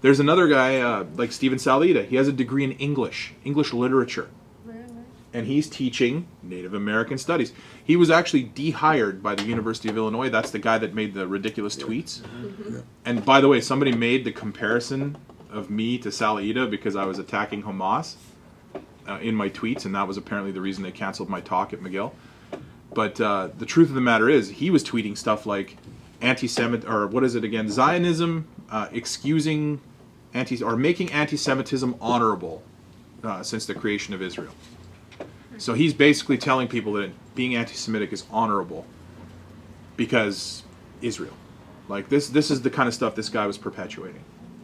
There's another guy like Steven Salida. He has a degree in English literature. And he's teaching Native American studies. He was actually dehired by the University of Illinois. That's the guy that made the ridiculous tweets. Yeah. And by the way, somebody made the comparison of me to Salida because I was attacking Hamas in my tweets, and that was apparently the reason they canceled my talk at McGill. But the truth of the matter is, he was tweeting stuff like Zionism excusing making anti-Semitism honorable since the creation of Israel. So he's basically telling people that being anti-Semitic is honorable because Israel. Like this is the kind of stuff this guy was perpetuating.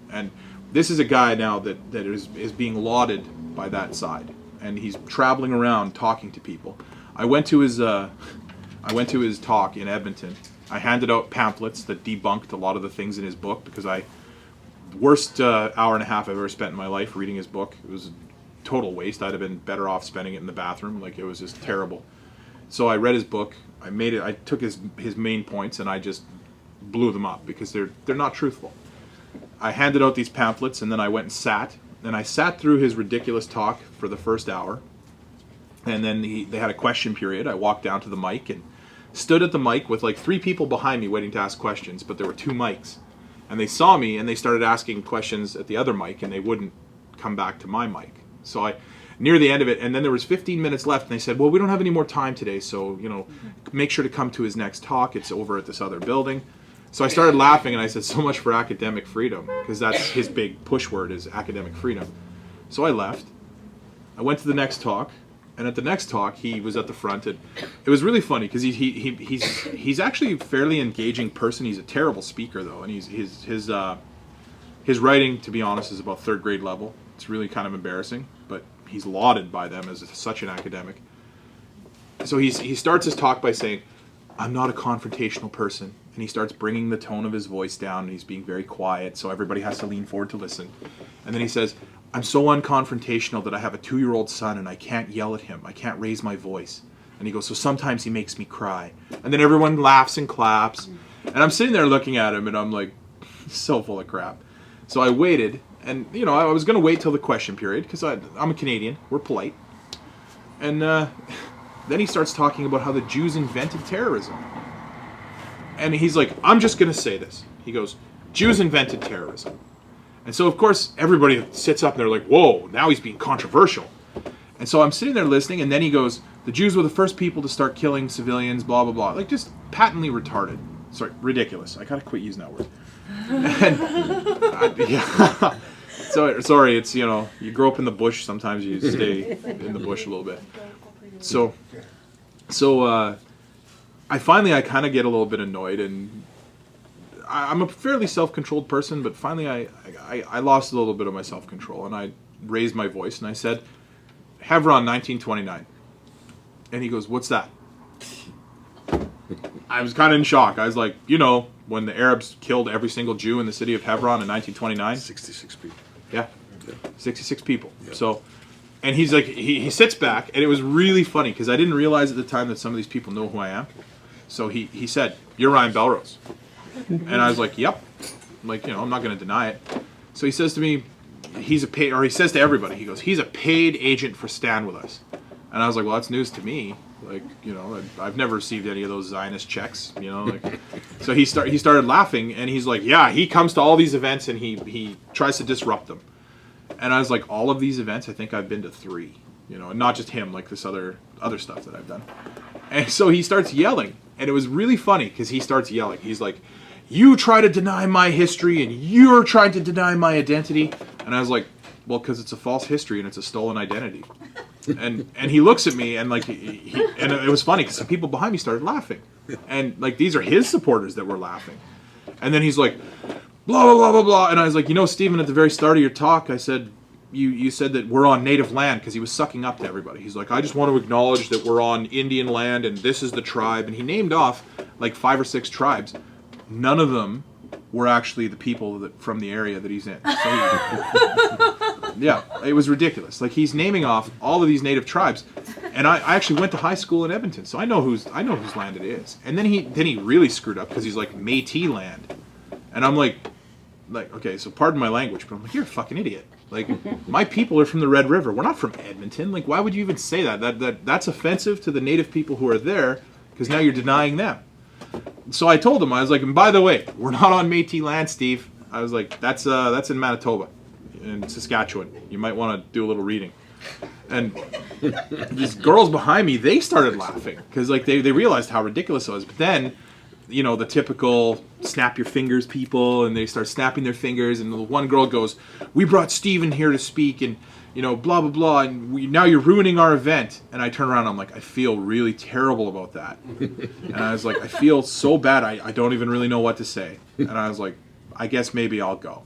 And this is a guy now that is being lauded by that side. And he's traveling around talking to people. I went to his talk in Edmonton. I handed out pamphlets that debunked a lot of the things in his book because worst hour and a half I've ever spent in my life reading his book. It was total waste. I'd have been better off spending it in the bathroom. Like, it was just terrible. So I read his book. I took his main points and I just blew them up because they're not truthful. I handed out these pamphlets and then I went and sat. And I sat through his ridiculous talk for the first hour. And then they had a question period. I walked down to the mic and stood at the mic with like 3 people behind me waiting to ask questions, but there were 2 mics. And they saw me and they started asking questions at the other mic and they wouldn't come back to my mic. So near the end of it, and then there was 15 minutes left, and they said, well, we don't have any more time today, so, make sure to come to his next talk. It's over at this other building. So I started laughing, and I said, so much for academic freedom, because that's his big push word is academic freedom. So I left. I went to the next talk, and at the next talk, he was at the front. And it was really funny, because he's actually a fairly engaging person. He's a terrible speaker, though, and his writing, to be honest, is about 3rd grade level. It's really kind of embarrassing, but he's lauded by them as such an academic. So he starts his talk by saying, I'm not a confrontational person. And he starts bringing the tone of his voice down, and he's being very quiet, so everybody has to lean forward to listen. And then he says, I'm so unconfrontational that I have a 2-year-old son, and I can't yell at him. I can't raise my voice. And he goes, so sometimes he makes me cry. And then everyone laughs and claps. And I'm sitting there looking at him, and I'm like, so full of crap. So I waited. And, I was going to wait till the question period because I'm a Canadian. We're polite. And then he starts talking about how the Jews invented terrorism. And he's like, I'm just going to say this. He goes, Jews invented terrorism. And so, of course, everybody sits up and they're like, whoa, now he's being controversial. And so I'm sitting there listening, and then he goes, the Jews were the first people to start killing civilians, blah, blah, blah. Like, just patently retarded. Sorry, ridiculous. I got to quit using that word. And, yeah. So, sorry, it's, you grow up in the bush, sometimes you stay in the bush a little bit. So I kind of get a little bit annoyed, and I'm a fairly self-controlled person, but finally I lost a little bit of my self-control, and I raised my voice, and I said, Hebron, 1929. And he goes, what's that? I was kind of in shock. I was like, when the Arabs killed every single Jew in the city of Hebron in 1929. 66 people. Yeah, 66 people. Yeah. So, and he's like, he sits back, and it was really funny, because I didn't realize at the time that some of these people know who I am. So he said, you're Ryan Belrose. And I was like, yep. I'm like, I'm not going to deny it. So he says to me, he says to everybody, he goes, he's a paid agent for Stand With Us. And I was like, well, that's news to me. Like, I've never received any of those Zionist checks, So he started laughing, and he's like, yeah, he comes to all these events, and he tries to disrupt them. And I was like, all of these events, I think I've been to 3, and not just him, like this other stuff that I've done. And so he starts yelling, and it was really funny, because he starts yelling. He's like, you try to deny my history, and you're trying to deny my identity. And I was like, well, because it's a false history, and it's a stolen identity. And he looks at me, and like and it was funny because some people behind me started laughing, and like these are his supporters that were laughing. And then he's like, blah blah blah blah blah, and I was like, Stephen, at the very start of your talk, I said you said that we're on native land, because he was sucking up to everybody. He's like, I just want to acknowledge that we're on Indian land, and this is the tribe, and he named off like 5 or 6 tribes. None of them were actually the people from the area that he's in. So yeah, it was ridiculous. Like, he's naming off all of these native tribes, and I actually went to high school in Edmonton, so I know whose land it is. And then he really screwed up, because he's like, Métis land, and I'm like, like, okay, so pardon my language, but I'm like, you're a fucking idiot. Like, my people are from the Red River. We're not from Edmonton. Like, why would you even say that? That's offensive to the native people who are there, because now you're denying them. So I told him, I was like, and by the way, we're not on Métis land, Steve. I was like, that's in Manitoba, in Saskatchewan. You might want to do a little reading. And these girls behind me, they started laughing because like they realized how ridiculous it was. But then, you know, the typical snap your fingers people, and they start snapping their fingers. And the one girl goes, "We brought Steven here to speak, and you know, blah blah blah, and now you're ruining our event." And I turn around, and I'm like, I feel really terrible about that. And I was like, I feel so bad. I don't even really know what to say. And I was like, I guess maybe I'll go.